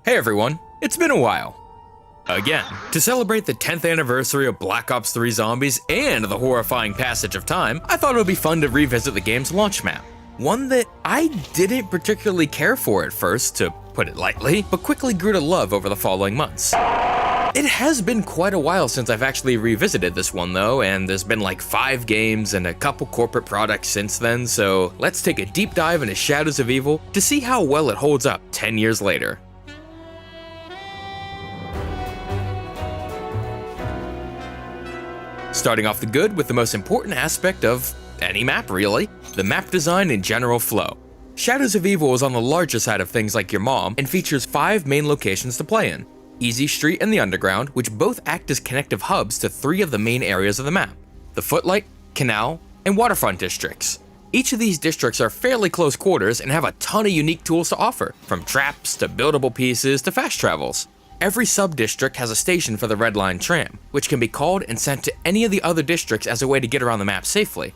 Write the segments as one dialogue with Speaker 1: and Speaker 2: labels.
Speaker 1: Hey everyone, it's been a while. Again, to celebrate the 10th anniversary of Black Ops 3 Zombies and the horrifying passage of time, I thought it would be fun to revisit the game's launch map. One that I didn't particularly care for at first, to put it lightly, but quickly grew to love over the following months. It has been quite a while since I've actually revisited this one though, and there's been like 5 games and a couple corporate products since then, so let's take a deep dive into Shadows of Evil to see how well it holds up 10 years later. Starting off the good with the most important aspect of any map really, the map design and general flow. Shadows of Evil is on the larger side of things like your mom and features 5 main locations to play in. Easy Street and the Underground, which both act as connective hubs to 3 of the main areas of the map, the Footlight, Canal, and Waterfront districts. Each of these districts are fairly close quarters and have a ton of unique tools to offer, from traps to buildable pieces to fast travels. Every sub-district has a station for the Red Line tram, which can be called and sent to any of the other districts as a way to get around the map safely.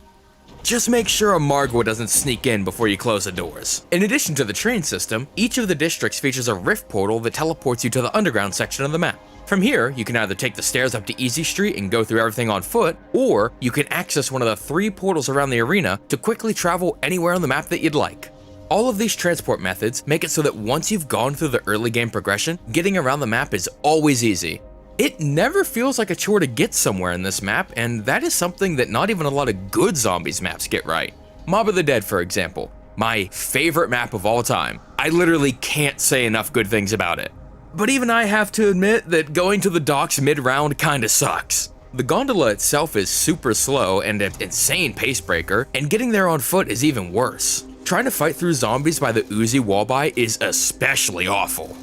Speaker 1: Just make sure a Margwa doesn't sneak in before you close the doors. In addition to the train system, each of the districts features a rift portal that teleports you to the underground section of the map. From here, you can either take the stairs up to Easy Street and go through everything on foot, or you can access one of the 3 portals around the arena to quickly travel anywhere on the map that you'd like. All of these transport methods make it so that once you've gone through the early game progression, getting around the map is always easy. It never feels like a chore to get somewhere in this map, and that is something that not even a lot of good zombies maps get right. Mob of the Dead, for example, my favorite map of all time. I literally can't say enough good things about it. But even I have to admit that going to the docks mid-round kinda sucks. The gondola itself is super slow and an insane pace breaker, and getting there on foot is even worse. Trying to fight through zombies by the Uzi wallby is especially awful.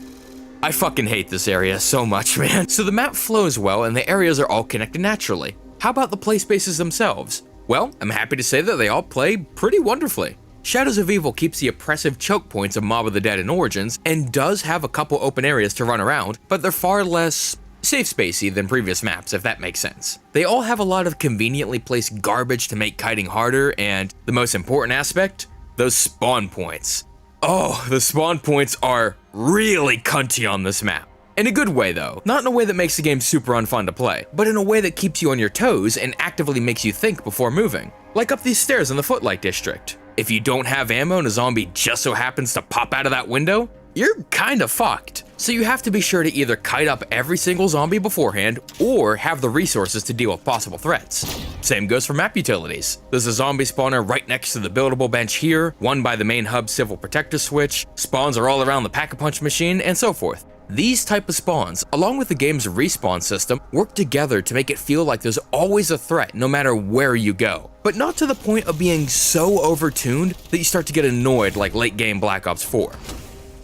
Speaker 1: I fucking hate this area so much, man. So the map flows well and the areas are all connected naturally. How about the play spaces themselves? Well, I'm happy to say that they all play pretty wonderfully. Shadows of Evil keeps the oppressive choke points of Mob of the Dead and Origins, and does have a couple open areas to run around, but they're far less safe spacey than previous maps, if that makes sense. They all have a lot of conveniently placed garbage to make kiting harder, and the most important aspect? Those spawn points. Oh, the spawn points are really cunty on this map. In a good way though, not in a way that makes the game super unfun to play, but in a way that keeps you on your toes and actively makes you think before moving. Like up these stairs in the Footlight district. If you don't have ammo and a zombie just so happens to pop out of that window, you're kinda fucked. So you have to be sure to either kite up every single zombie beforehand, or have the resources to deal with possible threats. Same goes for map utilities. There's a zombie spawner right next to the buildable bench here, one by the main hub civil protector switch, spawns are all around the pack-a-punch machine, and so forth. These type of spawns, along with the game's respawn system, work together to make it feel like there's always a threat no matter where you go, but not to the point of being so overtuned that you start to get annoyed like late game Black Ops 4.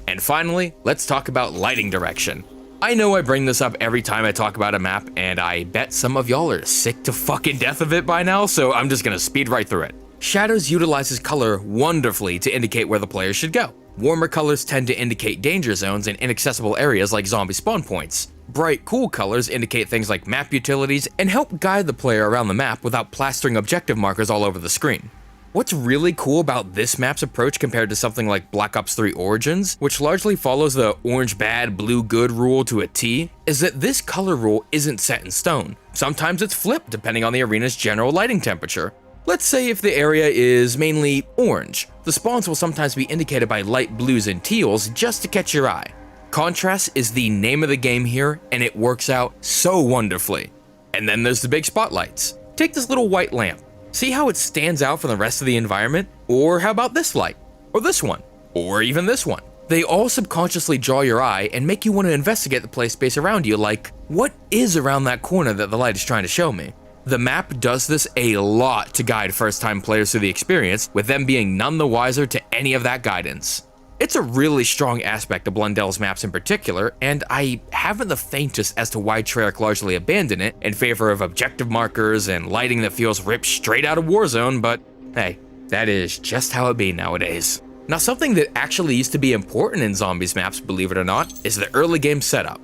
Speaker 1: And finally, let's talk about lighting direction. I know I bring this up every time I talk about a map, and I bet some of y'all are sick to fucking death of it by now, so I'm just gonna speed right through it. Shadows utilizes color wonderfully to indicate where the player should go. Warmer colors tend to indicate danger zones and inaccessible areas like zombie spawn points. Bright, cool colors indicate things like map utilities and help guide the player around the map without plastering objective markers all over the screen. What's really cool about this map's approach compared to something like Black Ops 3 Origins, which largely follows the orange bad, blue good rule to a T, is that this color rule isn't set in stone. Sometimes it's flipped depending on the arena's general lighting temperature. Let's say if the area is mainly orange, the spawns will sometimes be indicated by light blues and teals just to catch your eye. Contrast is the name of the game here, and it works out so wonderfully. And then there's the big spotlights. Take this little white lamp. See how it stands out from the rest of the environment? Or how about this light? Or this one? Or even this one? They all subconsciously draw your eye and make you want to investigate the play space around you, like, what is around that corner that the light is trying to show me? The map does this a lot to guide first-time players through the experience, with them being none the wiser to any of that guidance. It's a really strong aspect of Blundell's maps in particular, and I haven't the faintest as to why Treyarch largely abandoned it in favor of objective markers and lighting that feels ripped straight out of Warzone, but hey, that is just how it be nowadays. Now, something that actually used to be important in zombies maps, believe it or not, is the early game setup.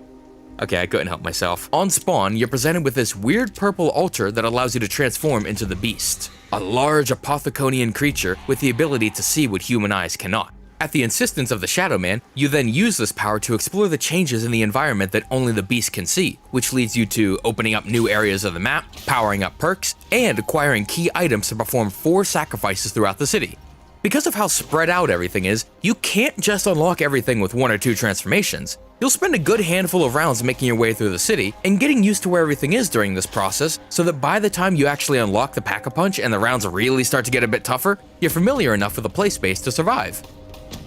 Speaker 1: Okay, I couldn't help myself. On spawn, you're presented with this weird purple altar that allows you to transform into the Beast, a large apotheconian creature with the ability to see what human eyes cannot. At the insistence of the Shadow Man, you then use this power to explore the changes in the environment that only the beast can see, which leads you to opening up new areas of the map, powering up perks, and acquiring key items to perform 4 sacrifices throughout the city. Because of how spread out everything is, you can't just unlock everything with 1 or 2 transformations. You'll spend a good handful of rounds making your way through the city and getting used to where everything is during this process, so that by the time you actually unlock the Pack-a-Punch and the rounds really start to get a bit tougher, you're familiar enough with the play space to survive.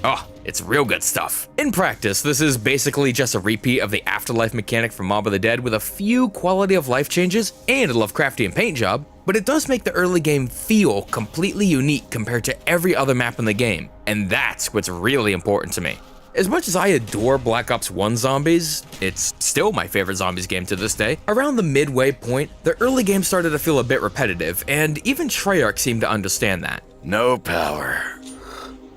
Speaker 1: Oh, it's real good stuff. In practice, this is basically just a repeat of the afterlife mechanic from Mob of the Dead with a few quality of life changes and a Lovecraftian paint job, but it does make the early game feel completely unique compared to every other map in the game, and that's what's really important to me. As much as I adore Black Ops 1 zombies, it's still my favorite zombies game to this day, around the midway point, the early game started to feel a bit repetitive, and even Treyarch seemed to understand that.
Speaker 2: No power.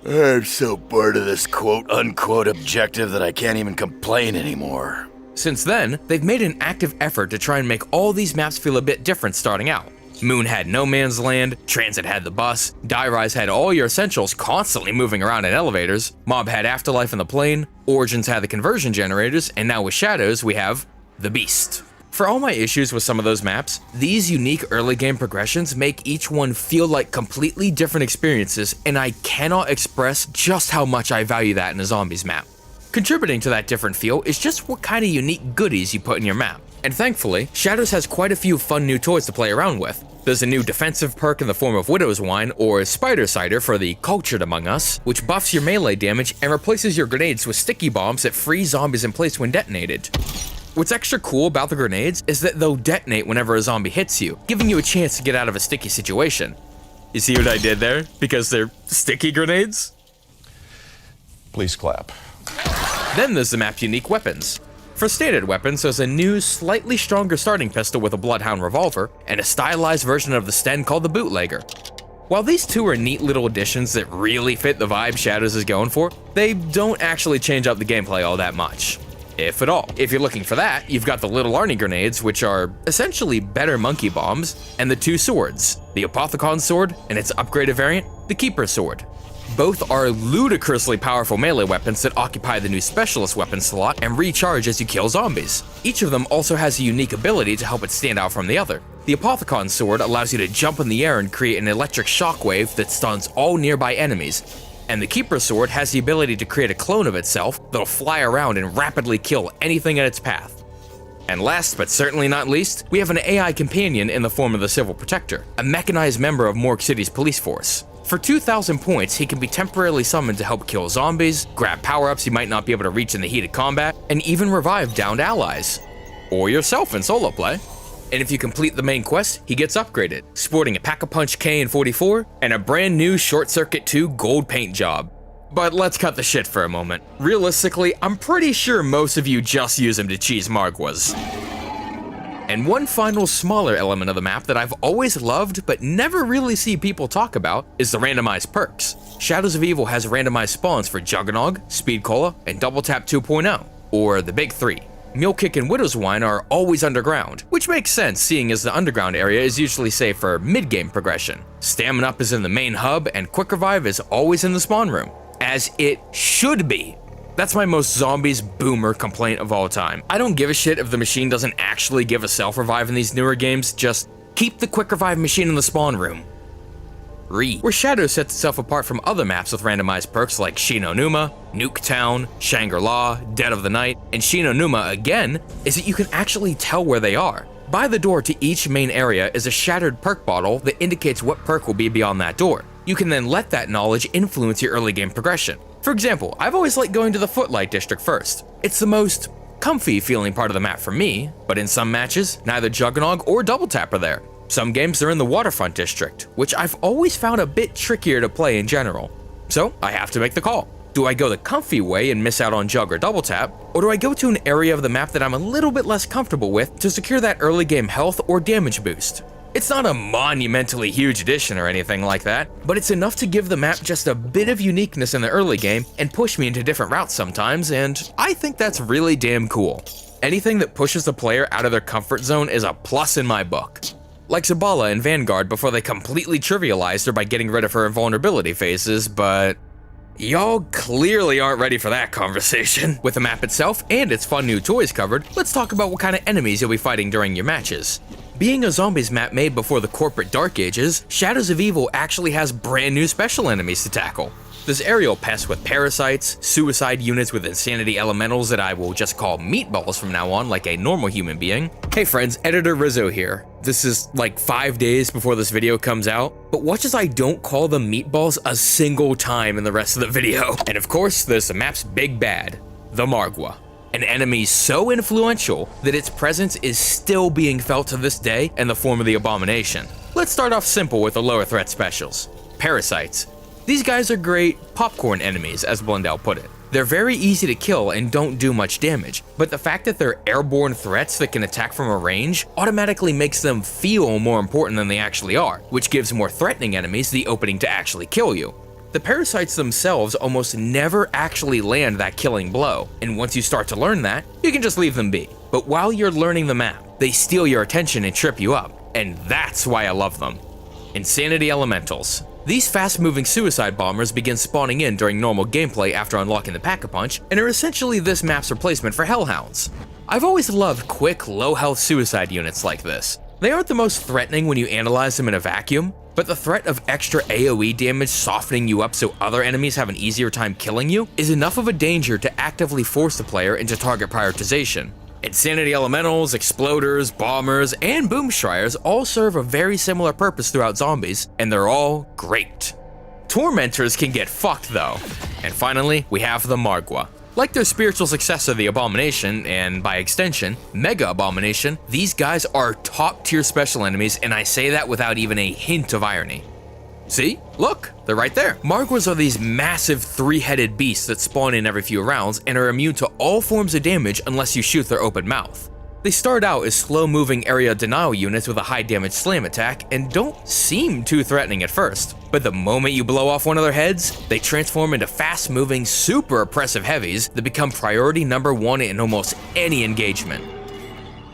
Speaker 2: I'm so bored of this quote-unquote objective that I can't even complain anymore.
Speaker 1: Since then, they've made an active effort to try and make all these maps feel a bit different starting out. Moon had No Man's Land, Transit had the bus, Die Rise had all your essentials constantly moving around in elevators, Mob had Afterlife in the plane, Origins had the conversion generators, and now with Shadows we have the Beast. For all my issues with some of those maps, these unique early game progressions make each one feel like completely different experiences, and I cannot express just how much I value that in a zombies map. Contributing to that different feel is just what kind of unique goodies you put in your map. And thankfully, Shadows has quite a few fun new toys to play around with. There's a new defensive perk in the form of Widow's Wine or Spider Cider for the cultured among us, which buffs your melee damage and replaces your grenades with sticky bombs that freeze zombies in place when detonated. What's extra cool about the grenades is that they'll detonate whenever a zombie hits you, giving you a chance to get out of a sticky situation. You see what I did there? Because they're sticky grenades?
Speaker 3: Please clap.
Speaker 1: Then there's the map's unique weapons. For standard weapons, there's a new, slightly stronger starting pistol with a Bloodhound revolver, and a stylized version of the Sten called the Bootlegger. While these two are neat little additions that really fit the vibe Shadows is going for, they don't actually change up the gameplay all that much. If at all. If you're looking for that, you've got the Little Arnie grenades, which are essentially better monkey bombs, and the 2 swords, the Apothicon sword and its upgraded variant, the Keeper sword. Both are ludicrously powerful melee weapons that occupy the new specialist weapon slot and recharge as you kill zombies. Each of them also has a unique ability to help it stand out from the other. The Apothicon sword allows you to jump in the air and create an electric shockwave that stuns all nearby enemies, and the Keeper sword has the ability to create a clone of itself that'll fly around and rapidly kill anything in its path. And last but certainly not least, we have an AI companion in the form of the Civil Protector, a mechanized member of Morgue City's police force. For 2,000 points, he can be temporarily summoned to help kill zombies, grab power-ups you might not be able to reach in the heat of combat, and even revive downed allies. Or yourself in solo play. And if you complete the main quest, he gets upgraded, sporting a Pack-a-Punch K-44 and a brand new Short Circuit 2 gold paint job. But let's cut the shit for a moment. Realistically, I'm pretty sure most of you just use him to cheese Marguas. And one final smaller element of the map that I've always loved but never really see people talk about is the randomized perks. Shadows of Evil has randomized spawns for Juggernog, Speed Cola, and Double Tap 2.0, or the big 3. Mule Kick and Widow's Wine are always underground, which makes sense seeing as the underground area is usually safe for mid-game progression. Stamina Up is in the main hub, and Quick Revive is always in the spawn room, as it should be. That's my most zombies boomer complaint of all time. I don't give a shit if the machine doesn't actually give a self-revive in these newer games, just keep the Quick Revive machine in the spawn room. Where Shadows sets itself apart from other maps with randomized perks like Shinonuma, Nuketown, Shangri-La, Dead of the Night, and Shinonuma again, is that you can actually tell where they are. By the door to each main area is a shattered perk bottle that indicates what perk will be beyond that door. You can then let that knowledge influence your early game progression. For example, I've always liked going to the Footlight District first. It's the most comfy feeling part of the map for me, but in some matches, neither Juggernog or Double Tap are there. Some games are in the Waterfront District, which I've always found a bit trickier to play in general. So I have to make the call. Do I go the comfy way and miss out on Jug or Double Tap, or do I go to an area of the map that I'm a little bit less comfortable with to secure that early game health or damage boost? It's not a monumentally huge addition or anything like that, but it's enough to give the map just a bit of uniqueness in the early game and push me into different routes sometimes, and I think that's really damn cool. Anything that pushes the player out of their comfort zone is a plus in my book. Like Scobalula in Vanguard before they completely trivialized her by getting rid of her invulnerability phases, but Y'all clearly aren't ready for that conversation. With the map itself and its fun new toys covered, let's talk about what kind of enemies you'll be fighting during your matches. Being a zombies map made before the corporate dark ages, Shadows of Evil actually has brand new special enemies to tackle. There's aerial pests with parasites, suicide units with insanity elementals that I will just call meatballs from now on like a normal human being. Hey friends, Editor Rizzo here. This is like 5 days before this video comes out, but watch as I don't call them meatballs a single time in the rest of the video. And of course, there's the map's big bad, the Margwa. An enemy so influential that its presence is still being felt to this day in the form of the Abomination. Let's start off simple with the lower threat specials. Parasites. These guys are great popcorn enemies, as Blundell put it. They're very easy to kill and don't do much damage, but the fact that they're airborne threats that can attack from a range automatically makes them feel more important than they actually are, which gives more threatening enemies the opening to actually kill you. The parasites themselves almost never actually land that killing blow, and once you start to learn that, you can just leave them be. But while you're learning the map, they steal your attention and trip you up, and that's why I love them. Insanity Elementals. These fast-moving suicide bombers begin spawning in during normal gameplay after unlocking the Pack-a-Punch, and are essentially this map's replacement for Hellhounds. I've always loved quick, low-health suicide units like this. They aren't the most threatening when you analyze them in a vacuum, but the threat of extra AoE damage softening you up so other enemies have an easier time killing you is enough of a danger to actively force the player into target prioritization. Insanity Elementals, Exploders, Bombers, and Boomshriers all serve a very similar purpose throughout zombies, and they're all great. Tormentors can get fucked though. And finally, we have the Margwa. Like their spiritual successor, the Abomination, and by extension, Mega Abomination, these guys are top tier special enemies, and I say that without even a hint of irony. See? Look, they're right there. Margwas are these massive three-headed beasts that spawn in every few rounds and are immune to all forms of damage unless you shoot their open mouth. They start out as slow-moving area denial units with a high damage slam attack and don't seem too threatening at first, but the moment you blow off one of their heads, they transform into fast-moving, super oppressive heavies that become priority number one in almost any engagement.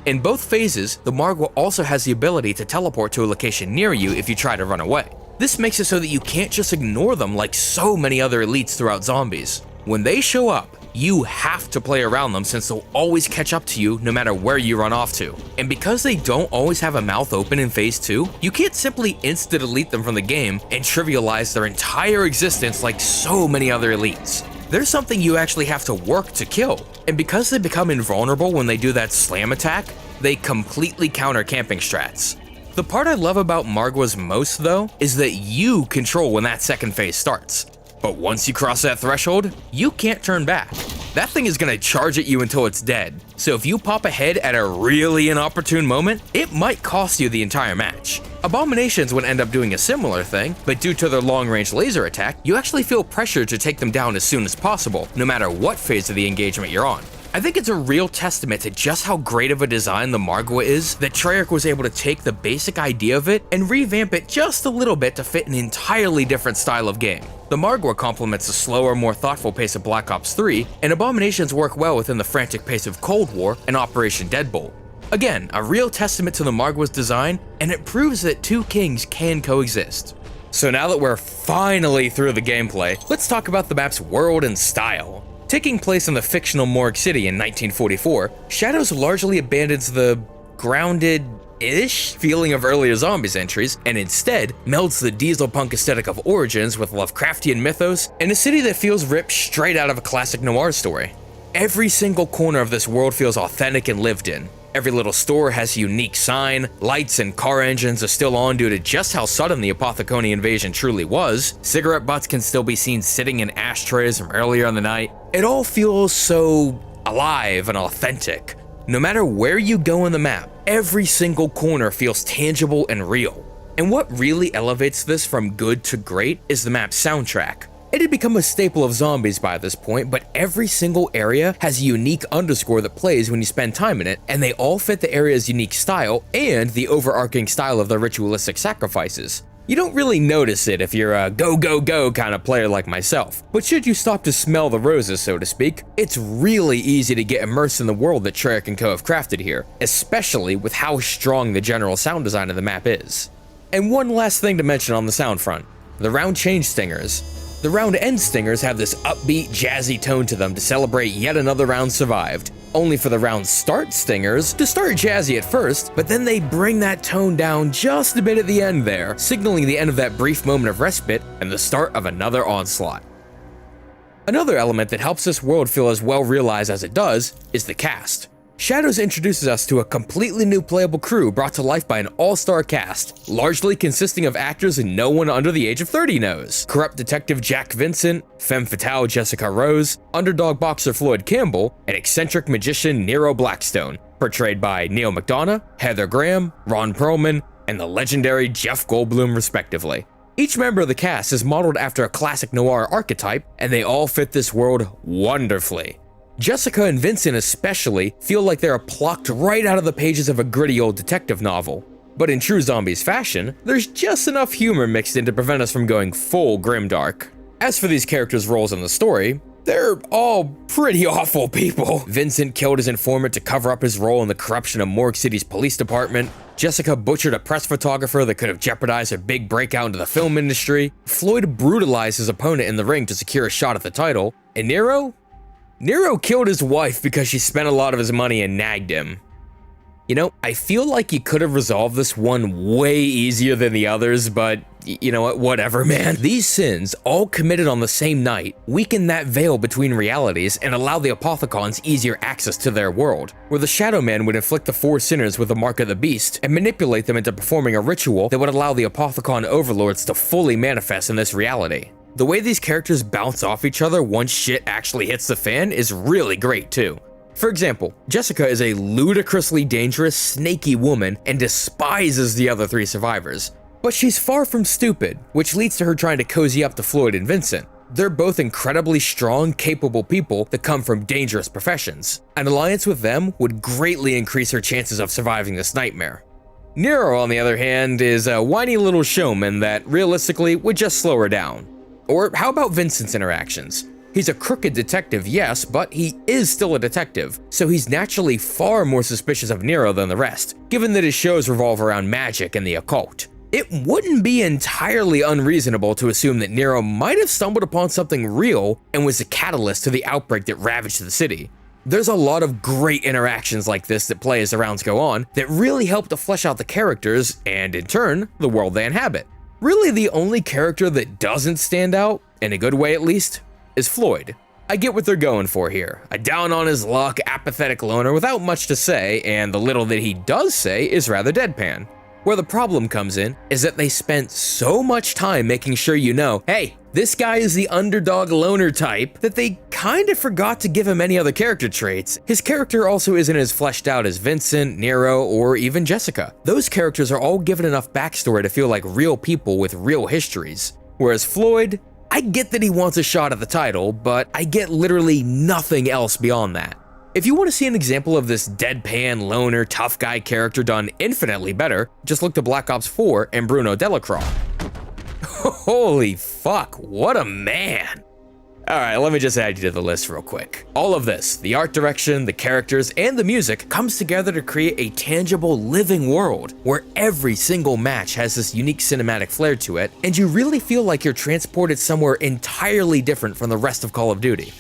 Speaker 1: In both phases, the Margwa also has the ability to teleport to a location near you if you try to run away. This makes it so that you can't just ignore them like so many other elites throughout zombies. When they show up, you have to play around them since they'll always catch up to you no matter where you run off to. And because they don't always have a mouth open in phase 2, you can't simply insta-delete them from the game and trivialize their entire existence like so many other elites. There's something you actually have to work to kill, and because they become invulnerable when they do that slam attack, they completely counter camping strats. The part I love about Margwas most though, is that you control when that second phase starts. But once you cross that threshold, you can't turn back. That thing is gonna charge at you until it's dead, so if you pop ahead at a really inopportune moment, it might cost you the entire match. Abominations would end up doing a similar thing, but due to their long-range laser attack, you actually feel pressured to take them down as soon as possible, no matter what phase of the engagement you're on. I think it's a real testament to just how great of a design the Margwa is that Treyarch was able to take the basic idea of it and revamp it just a little bit to fit an entirely different style of game. The Margwa complements the slower, more thoughtful pace of Black Ops 3, and Abominations work well within the frantic pace of Cold War and Operation Deadbolt. Again, a real testament to the Margwa's design, and it proves that two kings can coexist. So now that we're finally through the gameplay, let's talk about the map's world and style. Taking place in the fictional Morgue City in 1944, Shadows largely abandons the grounded-ish feeling of earlier Zombies entries, and instead melds the diesel punk aesthetic of Origins with Lovecraftian mythos and a city that feels ripped straight out of a classic noir story. Every single corner of this world feels authentic and lived in. Every little store has a unique sign, lights and car engines are still on due to just how sudden the Apothecony invasion truly was, cigarette butts can still be seen sitting in ashtrays from earlier in the night. It all feels so alive and authentic. No matter where you go in the map, every single corner feels tangible and real. And what really elevates this from good to great is the map's soundtrack. It had become a staple of Zombies by this point, but every single area has a unique underscore that plays when you spend time in it, and they all fit the area's unique style and the overarching style of the ritualistic sacrifices. You don't really notice it if you're a go go go kind of player like myself, but should you stop to smell the roses, so to speak, it's really easy to get immersed in the world that Treyarch and Co have crafted here, especially with how strong the general sound design of the map is. And one last thing to mention on the sound front, the round change stingers. The round end stingers have this upbeat, jazzy tone to them to celebrate yet another round survived, only for the round start stingers to start jazzy at first, but then they bring that tone down just a bit at the end there, signaling the end of that brief moment of respite and the start of another onslaught. Another element that helps this world feel as well realized as it does is the cast. Shadows introduces us to a completely new playable crew brought to life by an all-star cast, largely consisting of actors who no one under the age of 30 knows. Corrupt detective Jack Vincent, femme fatale Jessica Rose, underdog boxer Floyd Campbell, and eccentric magician Nero Blackstone, portrayed by Neil McDonough, Heather Graham, Ron Perlman, and the legendary Jeff Goldblum respectively. Each member of the cast is modeled after a classic noir archetype, and they all fit this world wonderfully. Jessica and Vincent especially feel like they are plucked right out of the pages of a gritty old detective novel. But in true Zombies fashion, there's just enough humor mixed in to prevent us from going full grimdark. As for these characters' roles in the story, they're all pretty awful people. Vincent killed his informant to cover up his role in the corruption of Morgue City's police department. Jessica butchered a press photographer that could have jeopardized her big breakout into the film industry. Floyd brutalized his opponent in the ring to secure a shot at the title. And Nero killed his wife because she spent a lot of his money and nagged him. You know, I feel like you could have resolved this one way easier than the others, but you know what, whatever, man. These sins, all committed on the same night, weaken that veil between realities and allow the Apothicons easier access to their world, where the Shadow Man would inflict the 4 sinners with the Mark of the Beast and manipulate them into performing a ritual that would allow the Apothicon overlords to fully manifest in this reality. The way these characters bounce off each other once shit actually hits the fan is really great too. For example, Jessica is a ludicrously dangerous, snaky woman and despises the other 3 survivors. But she's far from stupid, which leads to her trying to cozy up to Floyd and Vincent. They're both incredibly strong, capable people that come from dangerous professions. An alliance with them would greatly increase her chances of surviving this nightmare. Nero, on the other hand, is a whiny little showman that realistically would just slow her down. Or how about Vincent's interactions? He's a crooked detective, yes, but he is still a detective, so he's naturally far more suspicious of Nero than the rest, given that his shows revolve around magic and the occult. It wouldn't be entirely unreasonable to assume that Nero might have stumbled upon something real and was the catalyst to the outbreak that ravaged the city. There's a lot of great interactions like this that play as the rounds go on that really help to flesh out the characters and, in turn, the world they inhabit. Really, the only character that doesn't stand out, in a good way at least, is Floyd. I get what they're going for here. A down on his luck, apathetic loner without much to say, and the little that he does say is rather deadpan. Where the problem comes in is that they spent so much time making sure you know, hey, this guy is the underdog loner type, that they kinda forgot to give him any other character traits. His character also isn't as fleshed out as Vincent, Nero, or even Jessica. Those characters are all given enough backstory to feel like real people with real histories. Whereas Floyd, I get that he wants a shot at the title, but I get literally nothing else beyond that. If you want to see an example of this deadpan, loner, tough guy character done infinitely better, just look to Black Ops 4 and Bruno Delacroix. Holy fuck, what a man! Alright, let me just add you to the list real quick. All of this, the art direction, the characters, and the music comes together to create a tangible, living world where every single match has this unique cinematic flair to it, and you really feel like you're transported somewhere entirely different from the rest of Call of Duty.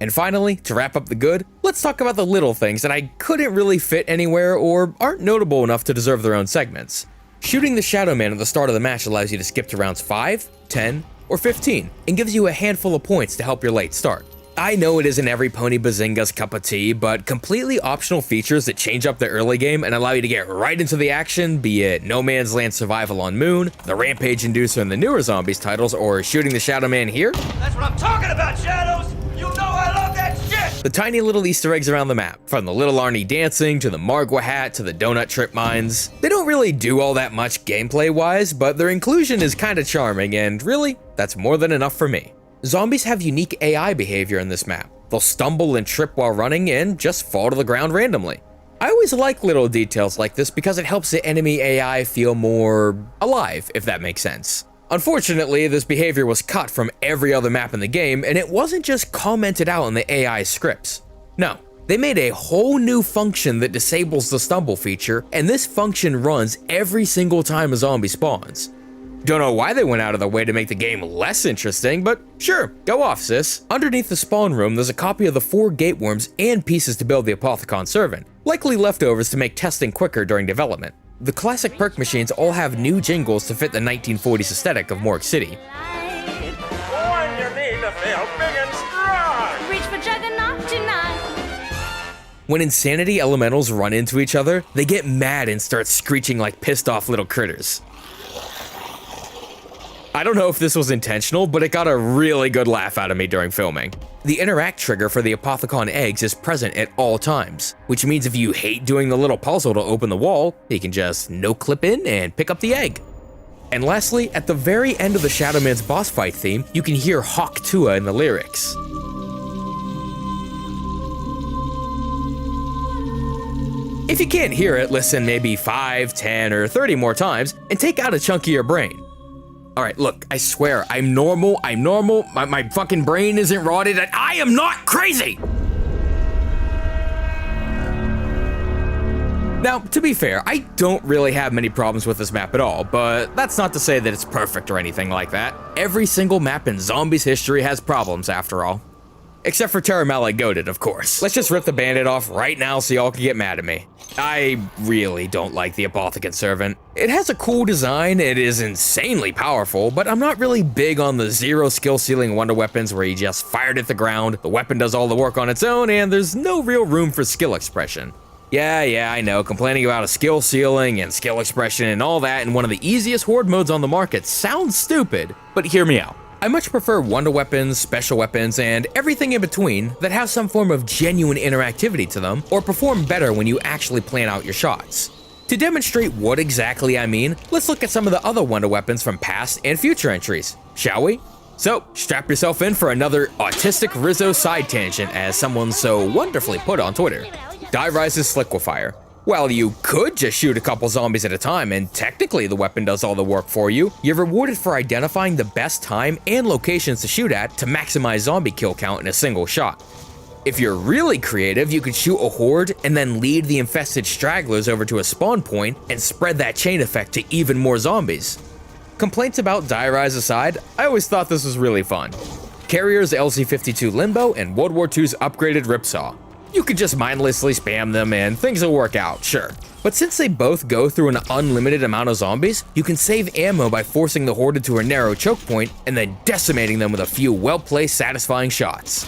Speaker 1: And finally, to wrap up the good, let's talk about the little things that I couldn't really fit anywhere or aren't notable enough to deserve their own segments. Shooting the Shadow Man at the start of the match allows you to skip to rounds 5, 10, or 15, and gives you a handful of points to help your late start. I know it isn't every Pony Bazinga's cup of tea, but completely optional features that change up the early game and allow you to get right into the action, be it No Man's Land Survival on Moon, the Rampage Inducer in the newer Zombies titles, or shooting the Shadow Man here.
Speaker 4: That's what I'm talking about, Shadows! You know I love that shit!
Speaker 1: The tiny little Easter eggs around the map, from the little Arnie dancing to the Margwa hat to the donut trip mines. They don't really do all that much gameplay-wise, but their inclusion is kinda charming, and really, that's more than enough for me. Zombies have unique AI behavior in this map. They'll stumble and trip while running and just fall to the ground randomly. I always like little details like this because it helps the enemy AI feel more alive, if that makes sense. Unfortunately, this behavior was cut from every other map in the game, and it wasn't just commented out in the AI scripts. No, they made a whole new function that disables the stumble feature, and this function runs every single time a zombie spawns. Don't know why they went out of their way to make the game less interesting, but sure, go off, sis. Underneath the spawn room, there's a copy of the 4 gate worms and pieces to build the Apothicon servant, likely leftovers to make testing quicker during development. The classic perk machines all have new jingles to fit the 1940s aesthetic of Morgue City.
Speaker 4: When you need to feel big and strong.
Speaker 5: Reach for Juggernaut tonight.
Speaker 1: When Insanity elementals run into each other, they get mad and start screeching like pissed off little critters. I don't know if this was intentional, but it got a really good laugh out of me during filming. The interact trigger for the Apothicon eggs is present at all times, which means if you hate doing the little puzzle to open the wall, you can just no-clip in and pick up the egg. And lastly, at the very end of the Shadow Man's boss fight theme, you can hear Hawk Tua in the lyrics. If you can't hear it, listen maybe 5, 10, or 30 more times and take out a chunk of your brain. Alright, look, I swear, I'm normal, my fucking brain isn't rotted, and I am not crazy! Now, to be fair, I don't really have many problems with this map at all, but that's not to say that it's perfect or anything like that. Every single map in Zombies history has problems, after all. Except for Lmao, of course. Let's just rip the band-aid off right now so y'all can get mad at me. I really don't like the Apothicon Servant. It has a cool design, it is insanely powerful, but I'm not really big on the 0 skill ceiling wonder weapons where you just fire it at the ground, the weapon does all the work on its own, and there's no real room for skill expression. Yeah, I know, complaining about a skill ceiling and skill expression and all that in one of the easiest horde modes on the market sounds stupid, but hear me out. I much prefer wonder weapons, special weapons, and everything in between that have some form of genuine interactivity to them, or perform better when you actually plan out your shots. To demonstrate what exactly I mean, let's look at some of the other wonder weapons from past and future entries, shall we? So, strap yourself in for another autistic Rizzo side tangent, as someone so wonderfully put on Twitter. Die Rise's Sliquifier. While you could just shoot a couple zombies at a time and technically the weapon does all the work for you, you're rewarded for identifying the best time and locations to shoot at to maximize zombie kill count in a single shot. If you're really creative, you could shoot a horde and then lead the infested stragglers over to a spawn point and spread that chain effect to even more zombies. Complaints about Die Rise aside, I always thought this was really fun. Carrier's LZ-52 Limbo and World War II's upgraded Ripsaw. You could just mindlessly spam them and things will work out, sure. But since they both go through an unlimited amount of zombies, you can save ammo by forcing the horde to a narrow choke point and then decimating them with a few well-placed, satisfying shots.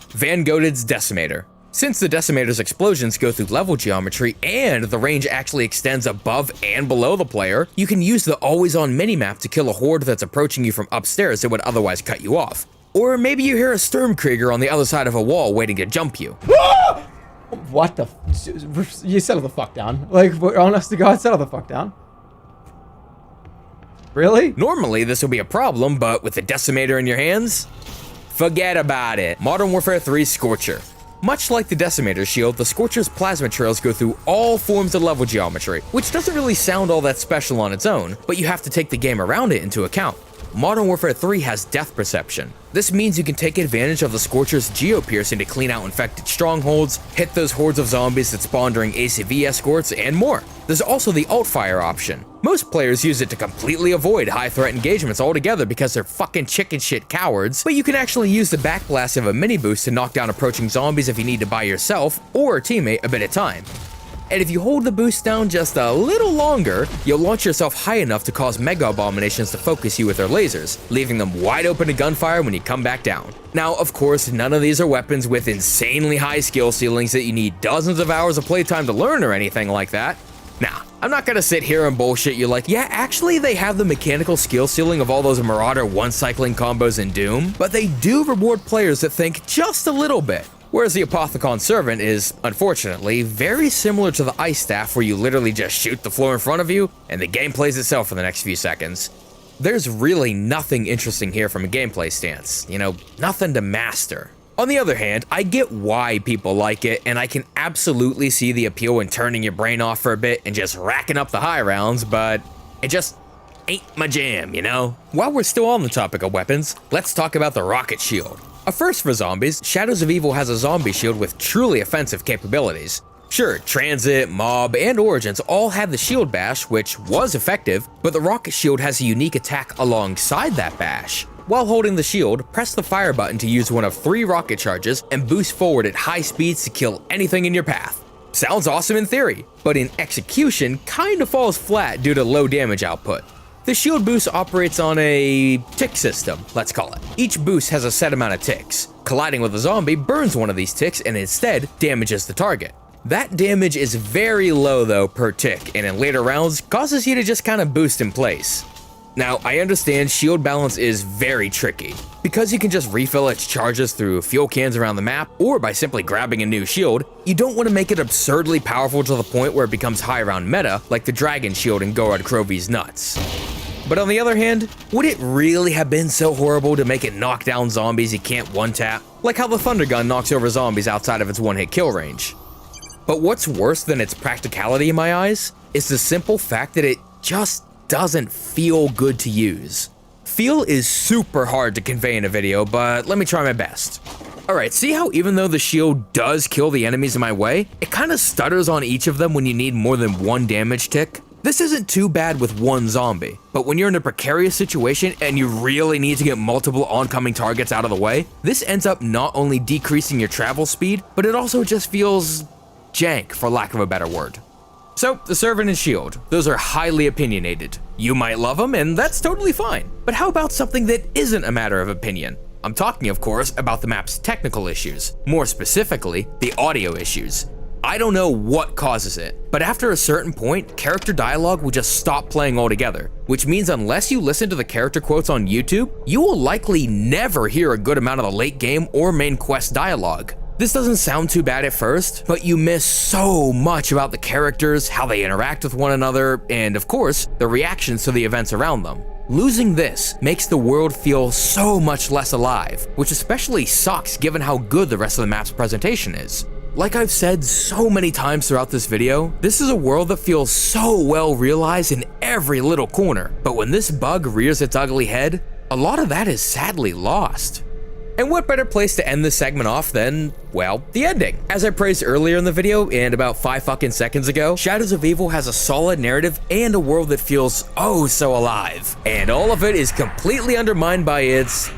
Speaker 1: Vanguard's Decimator. Since the Decimator's explosions go through level geometry and the range actually extends above and below the player, you can use the always-on minimap to kill a horde that's approaching you from upstairs that would otherwise cut you off. Or maybe you hear a Sturmkrieger on the other side of a wall waiting to jump you.
Speaker 6: What the you settle the fuck down. Like, honest to God, settle the fuck down. Really?
Speaker 1: Normally, this would be a problem, but with the Decimator in your hands, forget about it. Modern Warfare 3 Scorcher. Much like the Decimator shield, the Scorcher's plasma trails go through all forms of level geometry, which doesn't really sound all that special on its own, but you have to take the game around it into account. Modern Warfare 3 has depth perception. This means you can take advantage of the Scorcher's geo-piercing to clean out infected strongholds, hit those hordes of zombies that spawn during ACV escorts, and more. There's also the alt-fire option. Most players use it to completely avoid high-threat engagements altogether because they're fucking chicken shit cowards, but you can actually use the backblast of a mini-boost to knock down approaching zombies if you need to buy yourself or a teammate a bit at a time. And if you hold the boost down just a little longer, you'll launch yourself high enough to cause Mega Abominations to focus you with their lasers, leaving them wide open to gunfire when you come back down. Now, of course, none of these are weapons with insanely high skill ceilings that you need dozens of hours of playtime to learn or anything like that. Nah, I'm not gonna sit here and bullshit you like, yeah, actually they have the mechanical skill ceiling of all those Marauder one-cycling combos in Doom, but they do reward players that think just a little bit. Whereas the Apothicon Servant is, unfortunately, very similar to the Ice Staff where you literally just shoot the floor in front of you and the game plays itself for the next few seconds. There's really nothing interesting here from a gameplay stance, you know, nothing to master. On the other hand, I get why people like it, and I can absolutely see the appeal in turning your brain off for a bit and just racking up the high rounds, but it just ain't my jam, you know? While we're still on the topic of weapons, let's talk about the Rocket Shield. A first for zombies, Shadows of Evil has a zombie shield with truly offensive capabilities. Sure, Transit, Mob, and Origins all had the shield bash, which was effective, but the rocket shield has a unique attack alongside that bash. While holding the shield, press the fire button to use one of 3 rocket charges and boost forward at high speeds to kill anything in your path. Sounds awesome in theory, but in execution kinda falls flat due to low damage output. The shield boost operates on a tick system, let's call it. Each boost has a set amount of ticks. Colliding with a zombie burns one of these ticks and instead damages the target. That damage is very low though per tick, and in later rounds causes you to just kinda boost in place. Now, I understand shield balance is very tricky. Because you can just refill its charges through fuel cans around the map, or by simply grabbing a new shield, you don't want to make it absurdly powerful to the point where it becomes high round meta, like the Dragon Shield in Gorod Krovi's Nuts. But on the other hand, would it really have been so horrible to make it knock down zombies you can't one-tap? Like how the Thunder Gun knocks over zombies outside of its one-hit kill range. But what's worse than its practicality in my eyes is the simple fact that it just doesn't feel good to use. Feel is super hard to convey in a video, but let me try my best. Alright, see how even though the shield does kill the enemies in my way, it kinda stutters on each of them when you need more than 1 damage tick? This isn't too bad with 1 zombie, but when you're in a precarious situation and you really need to get multiple oncoming targets out of the way, this ends up not only decreasing your travel speed, but it also just feels jank, for lack of a better word. So, the Servant and Shield, those are highly opinionated. You might love them, and that's totally fine. But how about something that isn't a matter of opinion? I'm talking, of course, about the map's technical issues, more specifically, the audio issues. I don't know what causes it, but after a certain point, character dialogue will just stop playing altogether, which means unless you listen to the character quotes on YouTube, you will likely never hear a good amount of the late game or main quest dialogue. This doesn't sound too bad at first, but you miss so much about the characters, how they interact with one another, and of course, the reactions to the events around them. Losing this makes the world feel so much less alive, which especially sucks given how good the rest of the map's presentation is. Like I've said so many times throughout this video, this is a world that feels so well realized in every little corner, but when this bug rears its ugly head, a lot of that is sadly lost. And what better place to end this segment off than, well, the ending. As I praised earlier in the video and about 5 fucking seconds ago, Shadows of Evil has a solid narrative and a world that feels oh so alive. And all of it is completely undermined by its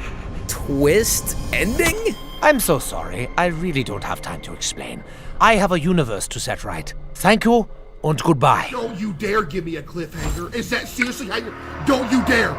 Speaker 1: twist ending?
Speaker 7: I'm so sorry. I really don't have time to explain. I have a universe to set right. Thank you and goodbye.
Speaker 8: Don't you dare give me a cliffhanger. Is that seriously how you... Don't you dare.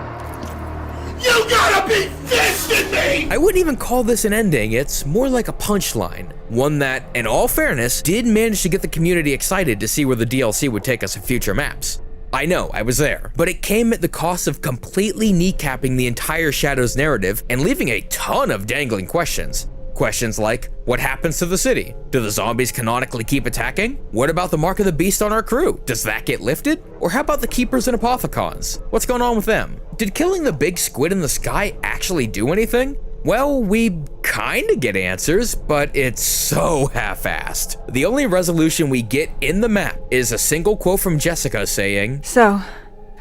Speaker 8: You gotta be fisting me!
Speaker 1: I wouldn't even call this an ending, it's more like a punchline. One that, in all fairness, did manage to get the community excited to see where the DLC would take us in future maps. I know, I was there, but it came at the cost of completely kneecapping the entire Shadows narrative and leaving a ton of dangling questions. Questions like, what happens to the city? Do the zombies canonically keep attacking? What about the Mark of the Beast on our crew? Does that get lifted? Or how about the Keepers and Apothicons? What's going on with them? Did killing the big squid in the sky actually do anything? Well, we kinda get answers, but it's so half-assed. The only resolution we get in the map is a single quote from Jessica saying,
Speaker 9: "So,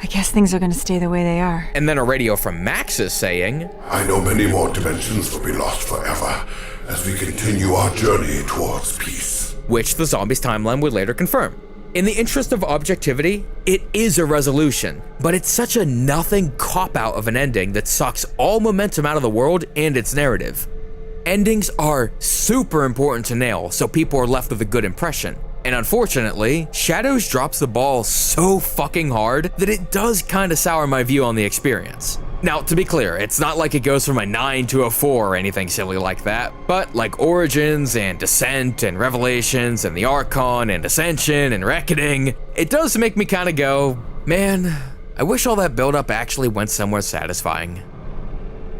Speaker 9: I guess things are gonna stay the way they are."
Speaker 1: And then a radio from Maxis saying,
Speaker 10: "I know many more dimensions will be lost forever as we continue our journey towards peace."
Speaker 1: Which the zombies timeline would later confirm. In the interest of objectivity, it is a resolution, but it's such a nothing cop-out of an ending that sucks all momentum out of the world and its narrative. Endings are super important to nail so people are left with a good impression. And unfortunately, Shadows drops the ball so fucking hard that it does kinda sour my view on the experience. Now, to be clear, it's not like it goes from a 9 to a 4 or anything silly like that, but like Origins and Descent and Revelations and the Archon and Ascension and Reckoning, it does make me kinda go, man, I wish all that build-up actually went somewhere satisfying.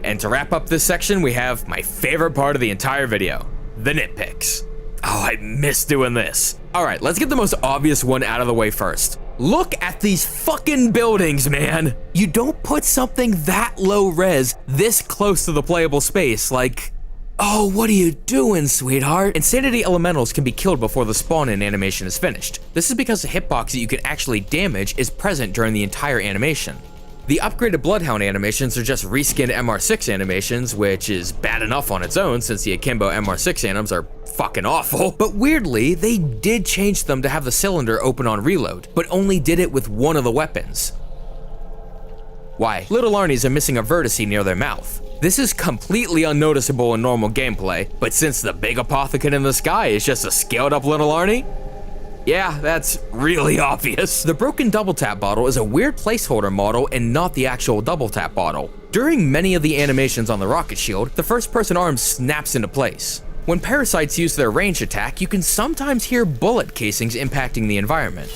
Speaker 1: And to wrap up this section, we have my favorite part of the entire video, the nitpicks. Oh, I miss doing this. All right, let's get the most obvious one out of the way first. Look at these fucking buildings, man. You don't put something that low res this close to the playable space, like, oh, what are you doing, sweetheart? Insanity elementals can be killed before the spawn-in animation is finished. This is because the hitbox that you can actually damage is present during the entire animation. The upgraded Bloodhound animations are just reskinned MR6 animations, which is bad enough on its own since the Akimbo MR6 anims are fucking awful, but weirdly, they did change them to have the cylinder open on reload, but only did it with one of the weapons. Why? Little Arnie's are missing a vertice near their mouth. This is completely unnoticeable in normal gameplay, but since the big apothecant in the sky is just a scaled up Little Arnie, yeah, that's really obvious. The broken double tap bottle is a weird placeholder model and not the actual double tap bottle. During many of the animations on the rocket shield, the first person arm snaps into place. When parasites use their range attack, you can sometimes hear bullet casings impacting the environment.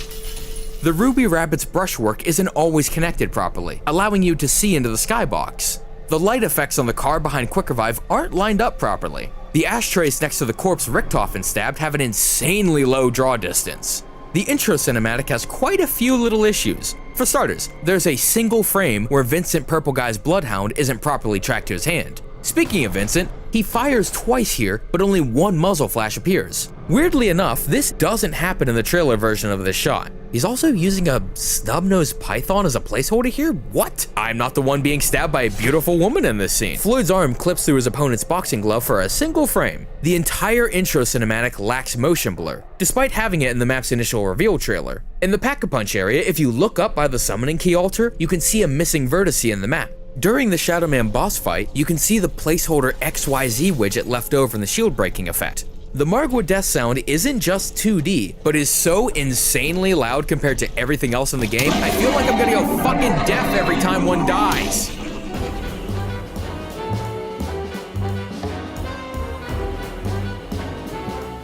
Speaker 1: The Ruby Rabbit's brushwork isn't always connected properly, allowing you to see into the skybox. The light effects on the car behind Quick Revive aren't lined up properly. The ashtrays next to the corpse Richtofen stabbed have an insanely low draw distance. The intro cinematic has quite a few little issues. For starters, there's a single frame where Vincent Purple Guy's Bloodhound isn't properly tracked to his hand. Speaking of Vincent, he fires twice here, but only one muzzle flash appears. Weirdly enough, this doesn't happen in the trailer version of this shot. He's also using a snub-nosed python as a placeholder here? What? I'm not the one being stabbed by a beautiful woman in this scene. Floyd's arm clips through his opponent's boxing glove for a single frame. The entire intro cinematic lacks motion blur, despite having it in the map's initial reveal trailer. In the Pack-a-Punch area, if you look up by the summoning key altar, you can see a missing vertice in the map. During the Shadow Man boss fight, you can see the placeholder XYZ widget left over in the shield breaking effect. The Margwa death sound isn't just 2D, but is so insanely loud compared to everything else in the game, I feel like I'm gonna go fucking deaf every time one dies.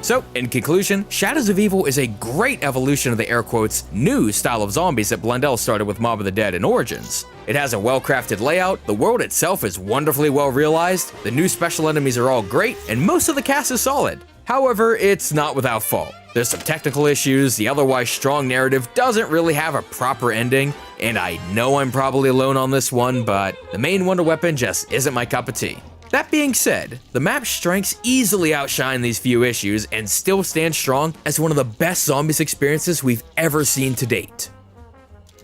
Speaker 1: So, in conclusion, Shadows of Evil is a great evolution of the air quotes new style of zombies that Blundell started with Mob of the Dead in Origins. It has a well-crafted layout, the world itself is wonderfully well realized, the new special enemies are all great, and most of the cast is solid. However, it's not without fault. There's some technical issues, the otherwise strong narrative doesn't really have a proper ending, and I know I'm probably alone on this one, but the main wonder weapon just isn't my cup of tea. That being said, the map's strengths easily outshine these few issues and still stand strong as one of the best zombies experiences we've ever seen to date.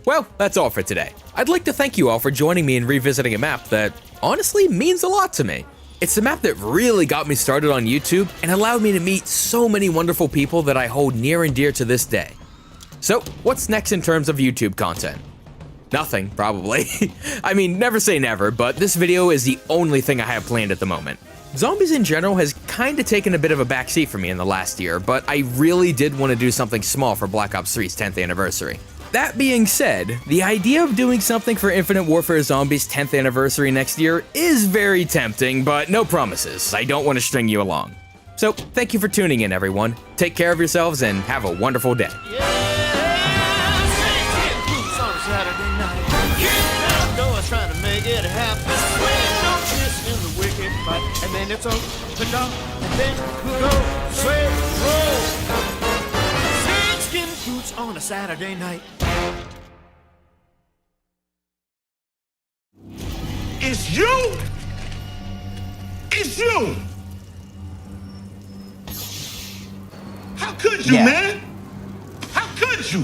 Speaker 1: Well, that's all for today. I'd like to thank you all for joining me in revisiting a map that honestly means a lot to me. It's a map that really got me started on YouTube and allowed me to meet so many wonderful people that I hold near and dear to this day. So, what's next in terms of YouTube content? Nothing, probably. I mean, never say never, but this video is the only thing I have planned at the moment. Zombies in general has kinda taken a bit of a backseat for me in the last year, but I really did want to do something small for Black Ops 3's 10th anniversary. That being said, the idea of doing something for Infinite Warfare Zombies' 10th anniversary next year is very tempting, but no promises. I don't want to string you along. So, thank you for tuning in, everyone. Take care of yourselves and have a wonderful day.
Speaker 4: Trying to make it happen. No kiss in the wicked fight, and then it's over the dog, and then go straight roll. Skin boots on a Saturday night. It's you. It's you. How could you, man? How could you?